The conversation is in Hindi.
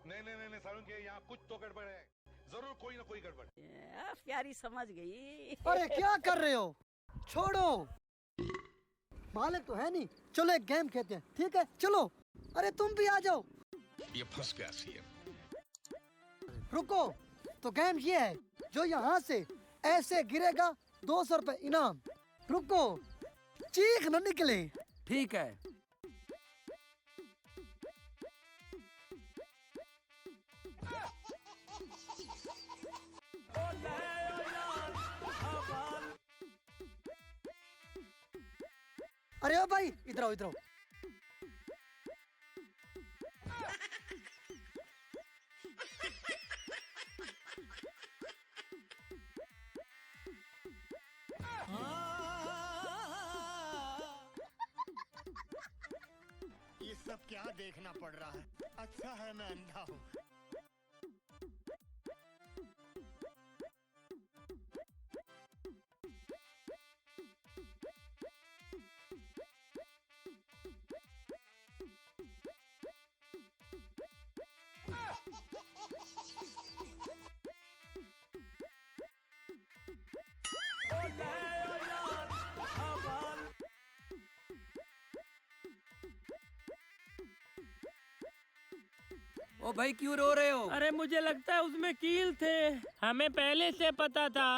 नहीं नहीं नहीं सारुण के यहाँ कुछ तो गड़बड़ है, जरूर कोई ना कोई गड़बड़। प्यारी समझ गई। अरे क्या कर रहे हो, छोड़ो। मालिक तो है नहीं, चलो एक गेम खेलते हैं, ठीक है चलो। अरे तुम भी आ जाओ। ये फंस गया सीएम। रुको, तो गेम ये है, जो यहाँ से ऐसे गिरेगा 200 रुपए इनाम। रुको, चीख न निकले। ठीक है। अरे ओ भाई, इधर आओ इधर आओ। ये सब क्या देखना पड़ रहा है? अच्छा है मैं अंधा हूँ। ओ भाई क्यों रो रहे हो? अरे मुझे लगता है उसमें कील थे, हमें पहले से पता था।